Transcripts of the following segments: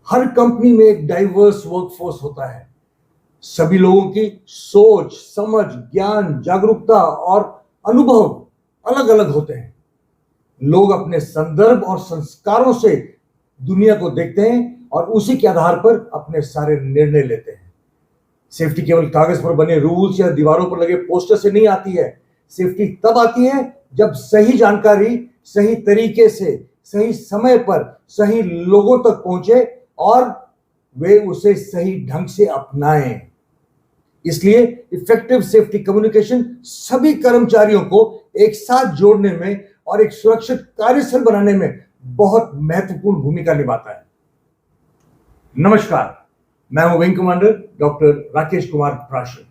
हर company में एक diverse workforce होता है। सभी लोगों की सोच, समझ, ज्ञान, जागरूकता और अनुभव अलग अलग होते हैं। लोग अपने संदर्भ और संस्कारों से दुनिया को देखते हैं और उसी के आधार पर अपने सारे निर्णय लेते हैं। सेफ्टी केवल कागज पर बने रूल्स या दीवारों पर लगे पोस्टर से नहीं आती है। सेफ्टी तब आती है जब सही जानकारी सही तरीके से, सही समय पर, सही लोगों तक पहुंचे और वे उसे सही ढंग से अपनाएं। इसलिए इफेक्टिव सेफ्टी कम्युनिकेशन सभी कर्मचारियों को एक साथ जोड़ने में और एक सुरक्षित कार्यस्थल बनाने में बहुत महत्वपूर्ण भूमिका निभाता है। नमस्कार, मैं हूं wing commander doctor Rakesh Kumar Prashar.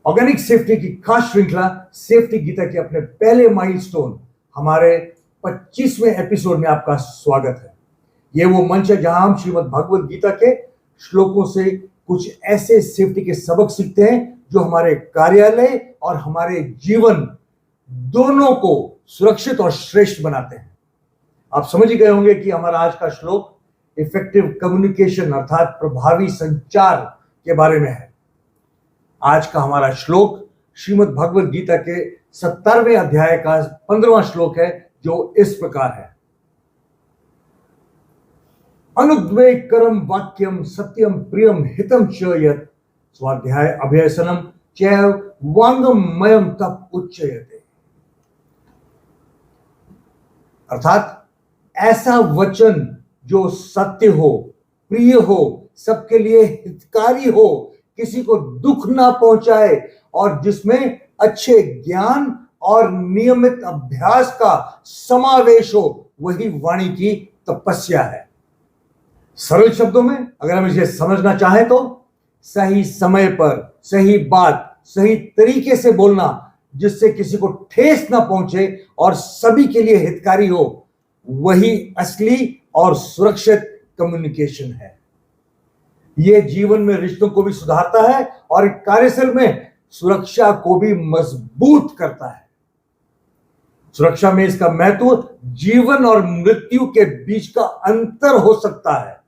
Organic safety की खास श्रृंखला सेफ्टी गीता के अपने पहले माइलस्टोन हमारे 25वें एपिसोड में आपका स्वागत है। यह वो मंच है जहां हम श्रीमद् भागवत गीता के श्लोकों से कुछ ऐसे सेफ्टी के सबक सीखते हैं जो हमारे कार्यालय और हमारे जीवन दोनों को सुरक्षित और श्रेष्ठ बनाते हैं। आप समझ ही गए होंगे कि हमारा आज का श्लोक इफेक्टिव कम्युनिकेशन अर्थात प्रभावी संचार के बारे में है। आज का हमारा श्लोक श्रीमद् भागवत गीता के 17वें अध्याय का 15वां श्लोक है, जो इस प्रकार है। अनुद्वेगकरम वाक्यम सत्यम प्रियम हितम च यत् स्वाध्याय अभ्यसनम चैव वांगमयम तप उच्चयते। अर्थात ऐसा वचन जो सत्य हो, प्रिय हो, सबके लिए हितकारी हो, किसी को दुख ना पहुंचाए और जिसमें अच्छे ज्ञान और नियमित अभ्यास का समावेश हो, वही वाणी की तपस्या है। सरल शब्दों में अगर हम इसे समझना चाहें तो सही समय पर सही बात सही तरीके से बोलना जिससे किसी को ठेस ना पहुंचे और सभी के लिए हितकारी हो, वही असली और सुरक्षित कम्युनिकेशन है। यह जीवन में रिश्तों को भी सुधारता है और कार्यस्थल में सुरक्षा को भी मजबूत करता है। सुरक्षा में इसका महत्व जीवन और मृत्यु के बीच का अंतर हो सकता है।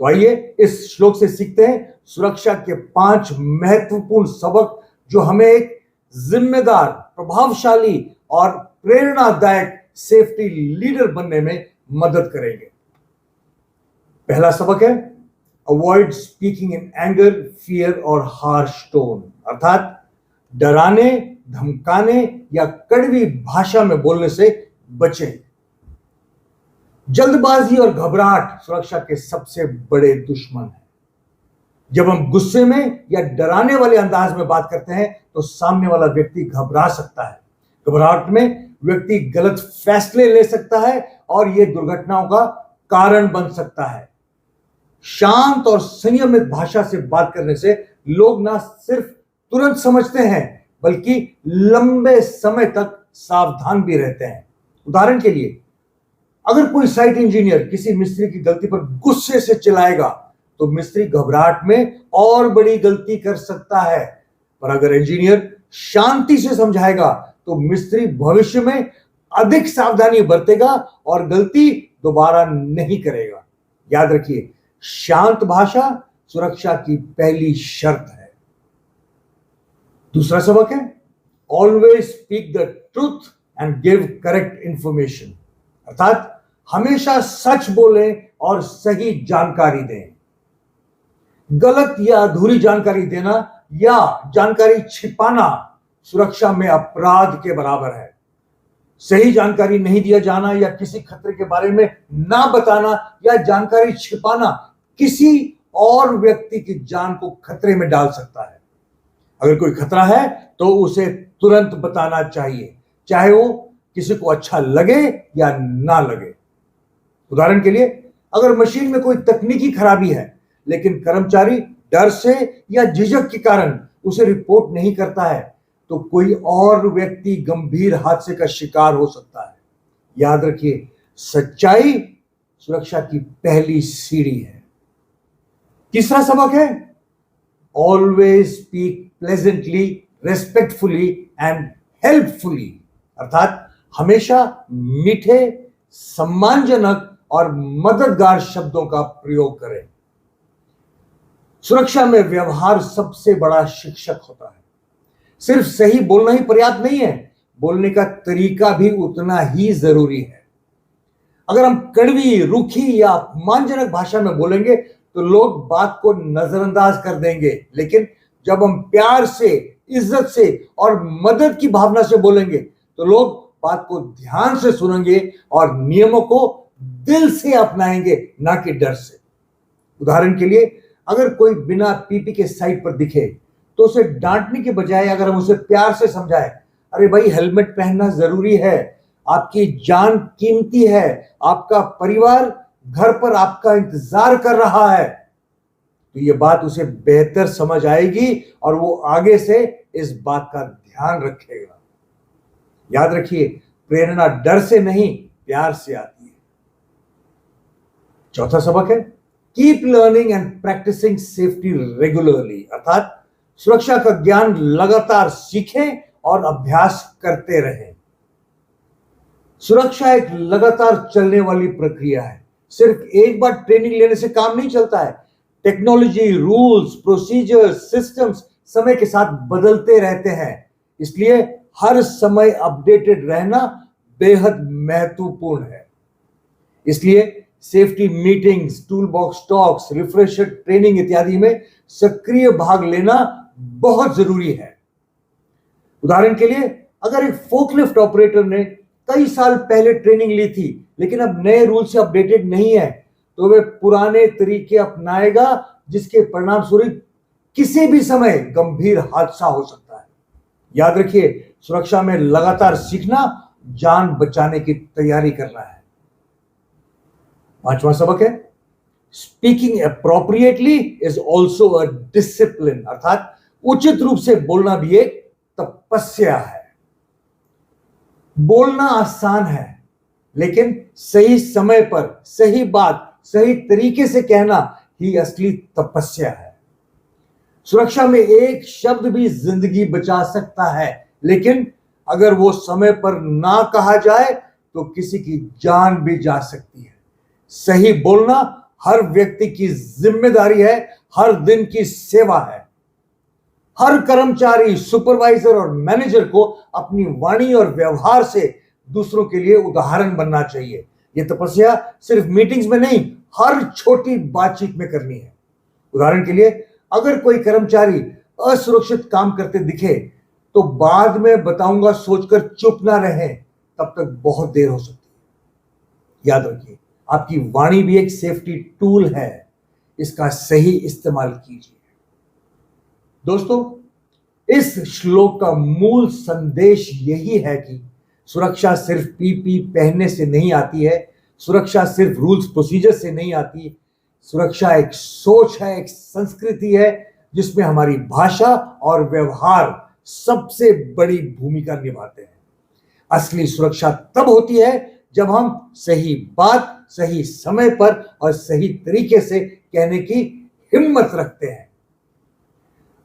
तो आइए इस श्लोक से सीखते हैं सुरक्षा के 5 महत्वपूर्ण सबक जो हमें एक जिम्मेदार, प्रभावशाली और प्रेरणादायक सेफ्टी लीडर बनने में मदद करेंगे। पहला सबक है avoid speaking in anger, fear और हार्श टोन। अर्थात डराने, धमकाने या कड़वी भाषा में बोलने से बचें। जल्दबाजी और घबराहट सुरक्षा के सबसे बड़े दुश्मन हैं। जब हम गुस्से में या डराने वाले अंदाज में बात करते हैं तो सामने वाला व्यक्ति घबरा सकता है। घबराहट में व्यक्ति गलत फैसले ले सकता है और यह दुर्घटनाओं का कारण बन सकता है। शांत और संयमित भाषा से बात करने से लोग ना सिर्फ तुरंत समझते हैं बल्कि लंबे समय तक सावधान भी रहते हैं। उदाहरण के लिए, अगर कोई साइट इंजीनियर किसी मिस्त्री की गलती पर गुस्से से चिल्लाएगा तो मिस्त्री घबराहट में और बड़ी गलती कर सकता है। पर अगर इंजीनियर शांति से समझाएगा तो मिस्त्री भविष्य में अधिक सावधानी बरतेगा और गलती दोबारा नहीं करेगा। याद रखिए, शांत भाषा सुरक्षा की पहली शर्त है। दूसरा सबक है always speak the truth and give correct information. अर्थात हमेशा सच बोलें और सही जानकारी दें। गलत या अधूरी जानकारी देना या जानकारी छिपाना सुरक्षा में अपराध के बराबर है। सही जानकारी नहीं दिया जाना या किसी खतरे के बारे में ना बताना या जानकारी छिपाना किसी और व्यक्ति की जान को खतरे में डाल सकता है। अगर कोई खतरा है तो उसे तुरंत बताना चाहिए, चाहे वो किसी को अच्छा लगे या ना लगे। उदाहरण के लिए, अगर मशीन में कोई तकनीकी खराबी है लेकिन कर्मचारी डर से या झिझक के कारण उसे रिपोर्ट नहीं करता है तो कोई और व्यक्ति गंभीर हादसे का शिकार हो सकता है। याद रखिए, सच्चाई सुरक्षा की पहली सीढ़ी है। तीसरा सबक है always speak pleasantly, respectfully and helpfully. अर्थात हमेशा मीठे, सम्मानजनक और मददगार शब्दों का प्रयोग करें। सुरक्षा में व्यवहार सबसे बड़ा शिक्षक होता है। सिर्फ सही बोलना ही पर्याप्त नहीं है, बोलने का तरीका भी उतना ही जरूरी है। अगर हम कड़वी, रूखी या अपमानजनक भाषा में बोलेंगे तो लोग बात को नजरअंदाज कर देंगे, लेकिन जब हम प्यार से, इज्जत से और मदद की भावना से बोलेंगे तो लोग बात को ध्यान से सुनेंगे और नियमों को दिल से अपनाएंगे, ना कि डर से। उदाहरण के लिए, अगर कोई बिना पीपी के साइड पर दिखे तो उसे डांटने के बजाय अगर हम उसे प्यार से समझाएं, अरे भाई हेलमेट पहनना जरूरी है, आपकी जान कीमती है, आपका परिवार घर पर आपका इंतजार कर रहा है, तो ये बात उसे बेहतर समझ आएगी और वो आगे से इस बात का ध्यान रखेगा। याद रखिए, प्रेरणा डर से नहीं, प्यार से आती है। चौथा सबक है keep learning and practicing safety regularly, अर्थात सुरक्षा का ज्ञान लगातार सीखें और अभ्यास करते रहें। सुरक्षा एक लगातार चलने वाली प्रक्रिया है। सिर्फ एक बार ट्रेनिंग लेने से काम नहीं चलता है। टेक्नोलॉजी, रूल्स, प्रोसीजर्स, सिस्टम्स समय के साथ बदलते रहते हैं, इसलिए हर समय अपडेटेड रहना बेहद महत्वपूर्ण है। इसलिए safety meetings, tool box talks, refresher training इत्यादि में सक्रिय भाग लेना बहुत जरूरी है। उदाहरण के लिए, अगर एक फोकलिफ्ट ऑपरेटर ने कई साल पहले ट्रेनिंग ली थी लेकिन अब नए रूल से अपडेटेड नहीं है, तो वे पुराने तरीके अपनाएगा, जिसके परिणाम स्वरूप किसी भी समय गंभीर हादसा हो सकता है। याद रखिए, सुरक्षा में लगातार सीखना जान बचाने की तैयारी करना है। पांचवा सबक है speaking appropriately is also a discipline, अर्थात उचित रूप से बोलना भी एक तपस्या है। बोलना आसान है, लेकिन सही समय पर सही बात सही तरीके से कहना ही असली तपस्या है। सुरक्षा में एक शब्द भी जिंदगी बचा सकता है, लेकिन अगर वो समय पर ना कहा जाए तो किसी की जान भी जा सकती है। सही बोलना हर व्यक्ति की जिम्मेदारी है, हर दिन की सेवा है। हर कर्मचारी, सुपरवाइजर और मैनेजर को अपनी वाणी और व्यवहार से दूसरों के लिए उदाहरण बनना चाहिए। यह तपस्या सिर्फ मीटिंग्स में नहीं, हर छोटी बातचीत में करनी है। उदाहरण के लिए, अगर कोई कर्मचारी असुरक्षित काम करते दिखे तो बाद में बताऊंगा सोचकर चुप ना रहे, तब तक बहुत देर हो सकती है। याद रखिए, आपकी वाणी भी एक सेफ्टी टूल है, इसका सही इस्तेमाल कीजिए। दोस्तों, इस श्लोक का मूल संदेश यही है कि सुरक्षा सिर्फ पीपी पहनने से नहीं आती है, सुरक्षा सिर्फ रूल्स प्रोसीजर से नहीं आती। सुरक्षा एक सोच है, एक संस्कृति है, जिसमें हमारी भाषा और व्यवहार सबसे बड़ी भूमिका निभाते हैं। असली सुरक्षा तब होती है जब हम सही बात सही समय पर और सही तरीके से कहने की हिम्मत रखते हैं।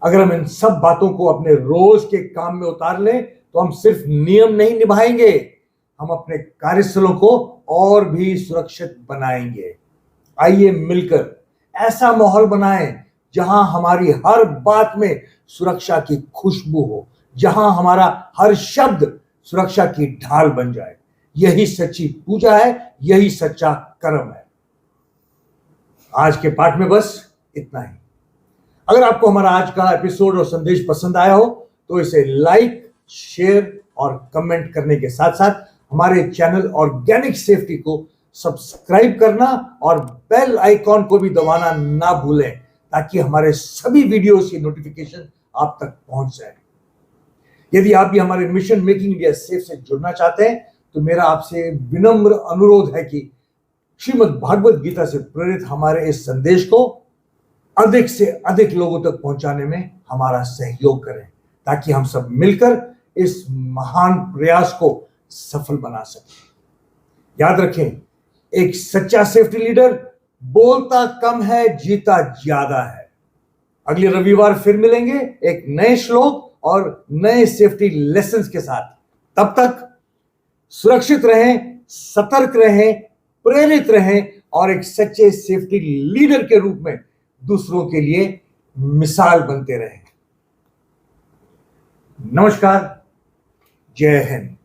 अगर हम इन सब बातों को अपने रोज के काम में उतार लें तो हम सिर्फ नियम नहीं निभाएंगे, हम अपने कार्यस्थलों को और भी सुरक्षित बनाएंगे। आइए मिलकर ऐसा माहौल बनाएं जहां हमारी हर बात में सुरक्षा की खुशबू हो, जहां हमारा हर शब्द सुरक्षा की ढाल बन जाए। यही सच्ची पूजा है, यही सच्चा कर्म है। आज के पाठ में बस इतना ही। अगर आपको हमारा आज का एपिसोड और संदेश पसंद आया हो तो इसे लाइक, शेयर और कमेंट करने के साथ साथ हमारे चैनल ऑर्गेनिक सेफ्टी को सब्सक्राइब करना और बेल आइकॉन को भी दबाना ना भूलें, ताकि हमारे सभी वीडियोस की नोटिफिकेशन आप तक पहुंच जाए। यदि आप भी हमारे मिशन मेकिंग इंडिया सेफ से जुड़ना चाहते हैं तो मेरा आपसे विनम्र अनुरोध है कि श्रीमद् भागवत गीता से प्रेरित हमारे इस संदेश को अधिक से अधिक लोगों तक पहुंचाने में हमारा सहयोग करें, ताकि हम सब मिलकर इस महान प्रयास को सफल बना सकें। याद रखें, एक सच्चा सेफ्टी लीडर बोलता कम है, जीता ज्यादा है। अगले रविवार फिर मिलेंगे एक नए श्लोक और नए सेफ्टी लेसन्स के साथ। तब तक सुरक्षित रहें, सतर्क रहें, प्रेरित रहें और एक सच्चे सेफ्टी लीडर के रूप में दूसरों के लिए मिसाल बनते रहें। नमस्कार, जय हिंद।